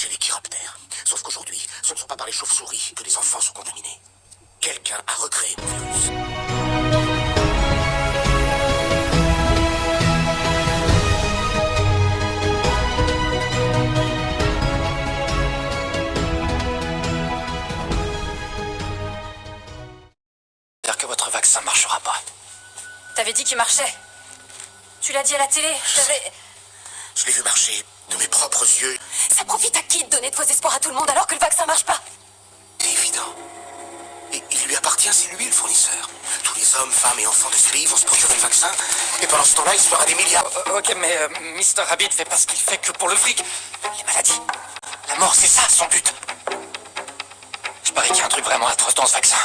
chez les chiroptères. Sauf qu'aujourd'hui, ce ne sont pas par les chauves-souris que les enfants sont contaminés. Quelqu'un a recréé mon virus. Dire que votre vaccin marchera pas. T'avais dit qu'il marchait. Tu l'as dit à la télé. Je l'ai vu marcher de mes propres yeux. Ça profite à qui de donner de faux espoirs à tout le monde alors que le vaccin marche pas? C'est évident. Et il lui appartient, c'est lui le fournisseur. Tous les hommes, femmes et enfants de ce pays vont se procurer le vaccin. Et pendant ce temps-là, il se fera des milliards. Ok, mais Mr. Rabbit fait pas ce qu'il fait que pour le fric. Les maladies. La mort, c'est ça, son but. Je parie qu'il y a un truc vraiment atroce dans ce vaccin.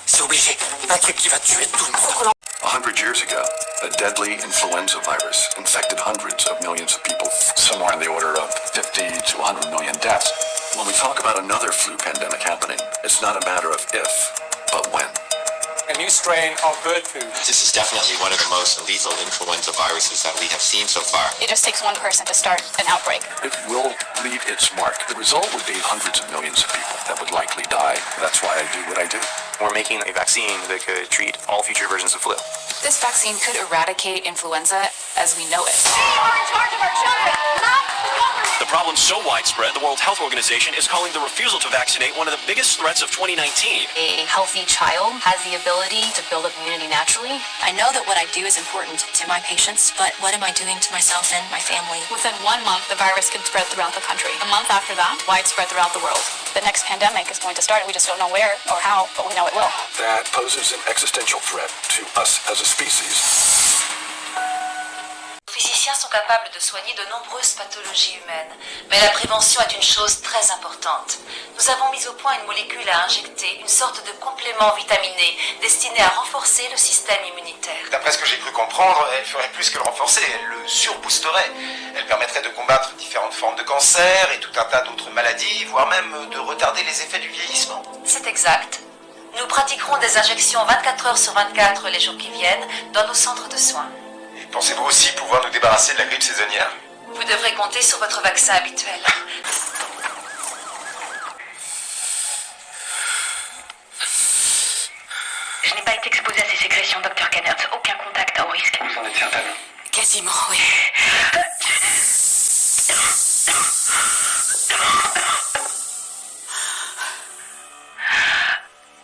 C'est obligé. Un truc qui va tuer tout le monde. 100 years ago, a deadly influenza virus infected hundreds of millions of people, somewhere in the order of 50 to 100 million deaths. When we talk about another flu pandemic happening, it's not a matter of if, but when. A new strain of bird flu. This is definitely one of the most lethal influenza viruses that we have seen so far. It just takes one person to start an outbreak. It will leave its mark. The result would be hundreds of millions of people that would likely die. That's why I do what I do. We're making a vaccine that could treat all future versions of flu. This vaccine could eradicate influenza as we know it. We're in charge of our children, not the government. The problem's so widespread, the World Health Organization is calling the refusal to vaccinate one of the biggest threats of 2019. A healthy child has the ability to build up immunity naturally. I know that what I do is important to my patients, but what am I doing to myself and my family? Within 1 month, the virus can spread throughout the country. A month after that, widespread throughout the world. The next pandemic is going to start. We just don't know where or how, but we know it will. That poses an existential threat to us as a species. Les physiciens sont capables de soigner de nombreuses pathologies humaines, mais la prévention est une chose très importante. Nous avons mis au point une molécule à injecter, une sorte de complément vitaminé destiné à renforcer le système immunitaire. D'après ce que j'ai cru comprendre, elle ferait plus que le renforcer, elle le surboosterait. Elle permettrait de combattre différentes formes de cancer et tout un tas d'autres maladies, voire même de retarder les effets du vieillissement. C'est exact. Nous pratiquerons des injections 24 heures sur 24 les jours qui viennent dans nos centres de soins. Pensez-vous aussi pouvoir nous débarrasser de la grippe saisonnière? Vous devrez compter sur votre vaccin habituel. Je n'ai pas été exposée à ces sécrétions, Dr. Cannertz. Aucun contact à haut risque. Vous en êtes certaine? Quasiment, oui.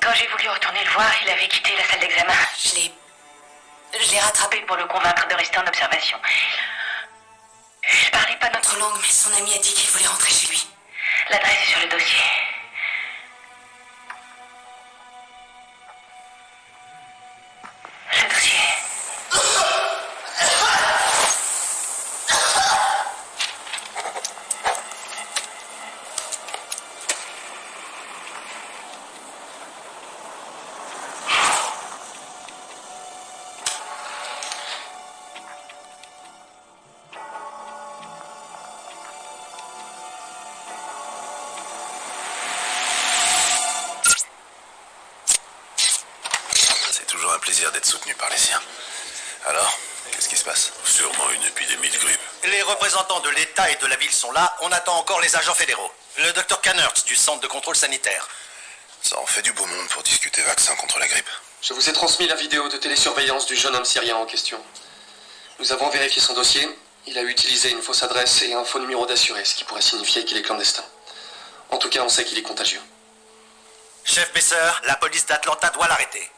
Quand j'ai voulu retourner le voir, il avait quitté la salle d'examen. Je l'ai rattrapé Pour le convaincre de rester en observation. Je parlais pas notre notre langue, mais son ami a dit qu'il voulait rentrer chez lui. L'adresse est sur le dossier. Le dossier. C'est toujours un plaisir d'être soutenu par les siens. Alors, qu'est-ce qui se passe? Sûrement une épidémie de grippe. Les représentants de l'État et de la ville sont là. On attend encore les agents fédéraux. Le Dr. Cannertz du Centre de contrôle sanitaire. Ça en fait du beau monde pour discuter vaccin contre la grippe. Je vous ai transmis la vidéo de télésurveillance du jeune homme syrien en question. Nous avons vérifié son dossier. Il a utilisé une fausse adresse et un faux numéro d'assuré, ce qui pourrait signifier qu'il est clandestin. En tout cas, on sait qu'il est contagieux. Chef Besser, la police d'Atlanta doit l'arrêter.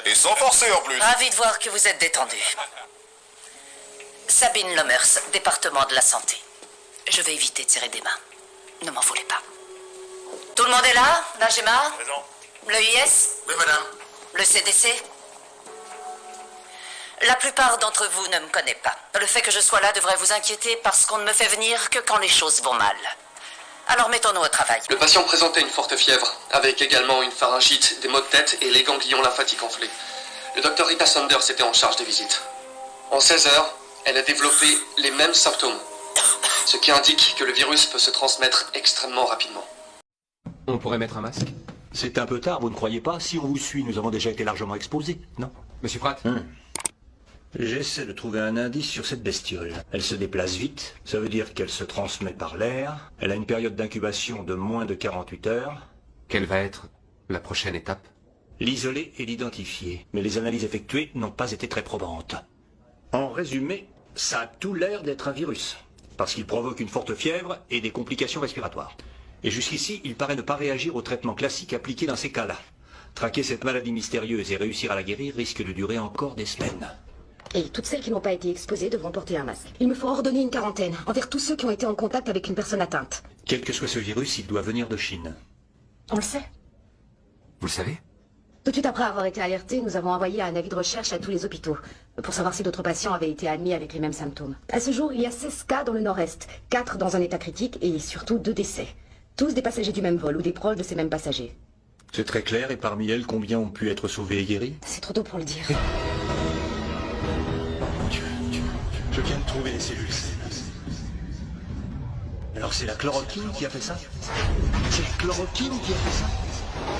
Et sans forcer en plus. Ravi de voir que vous êtes détendu. Sabine Lomers, département de la santé. Je vais éviter de serrer des mains. Ne m'en voulez pas. Tout le monde est là? Najema? Présent. Le IS? Oui, madame. Le CDC? La plupart d'entre vous ne me connaissent pas. Le fait que je sois là devrait vous inquiéter parce qu'on ne me fait venir que quand les choses vont mal. Alors mettons-nous au travail. Le patient présentait une forte fièvre, avec également une pharyngite, des maux de tête et les ganglions lymphatiques enflés. Le docteur Rita Saunders était en charge des visites. En 16 heures, elle a développé les mêmes symptômes, ce qui indique que le virus peut se transmettre extrêmement rapidement. On pourrait mettre un masque? C'est un peu tard, vous ne croyez pas? Si on vous suit, nous avons déjà été largement exposés, non? Monsieur Pratt? J'essaie de trouver un indice sur cette bestiole. Elle se déplace vite, ça veut dire qu'elle se transmet par l'air. Elle a une période d'incubation de moins de 48 heures. Quelle va être la prochaine étape? L'isoler et l'identifier, mais les analyses effectuées n'ont pas été très probantes. En résumé, ça a tout l'air d'être un virus, parce qu'il provoque une forte fièvre et des complications respiratoires. Et jusqu'ici, il paraît ne pas réagir au traitement classique appliqué dans ces cas-là. Traquer cette maladie mystérieuse et réussir à la guérir risque de durer encore des semaines. Et toutes celles qui n'ont pas été exposées devront porter un masque. Il me faut ordonner une quarantaine envers tous ceux qui ont été en contact avec une personne atteinte. Quel que soit ce virus, il doit venir de Chine. On le sait. Vous le savez? Tout de suite après avoir été alertés, nous avons envoyé un avis de recherche à tous les hôpitaux pour savoir si d'autres patients avaient été admis avec les mêmes symptômes. À ce jour, il y a 16 cas dans le nord-est, 4 dans un état critique et surtout 2 décès. Tous des passagers du même vol ou des proches de ces mêmes passagers. C'est très clair, et parmi elles, combien ont pu être sauvés et guéris? C'est trop tôt pour le dire. Je viens de trouver les cellules saines. Alors c'est la chloroquine qui a fait ça? C'est la chloroquine qui a fait ça?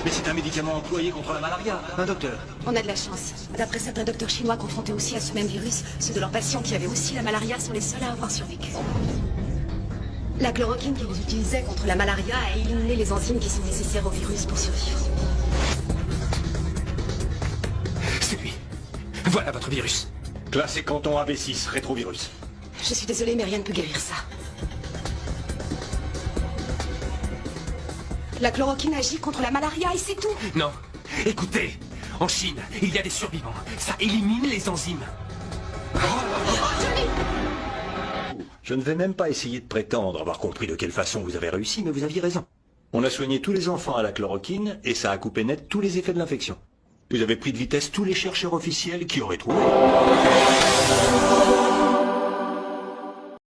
Mais c'est un médicament employé contre la malaria, un docteur. On a de la chance. D'après certains docteurs chinois confrontés aussi à ce même virus, ceux de leurs patients qui avaient aussi la malaria sont les seuls à avoir survécu. La chloroquine qu'ils utilisaient contre la malaria a éliminé les enzymes qui sont nécessaires au virus pour survivre. C'est lui. Voilà votre virus. Classé canton AB6, rétrovirus. Je suis désolée, mais rien ne peut guérir ça. La chloroquine agit contre la malaria et c'est tout. Non. Écoutez, en Chine, il y a des survivants. Ça élimine les enzymes. Je ne vais même pas essayer de prétendre avoir compris de quelle façon vous avez réussi, mais vous aviez raison. On a soigné tous les enfants à la chloroquine et ça a coupé net tous les effets de l'infection. Vous avez pris de vitesse tous les chercheurs officiels qui auraient trouvé.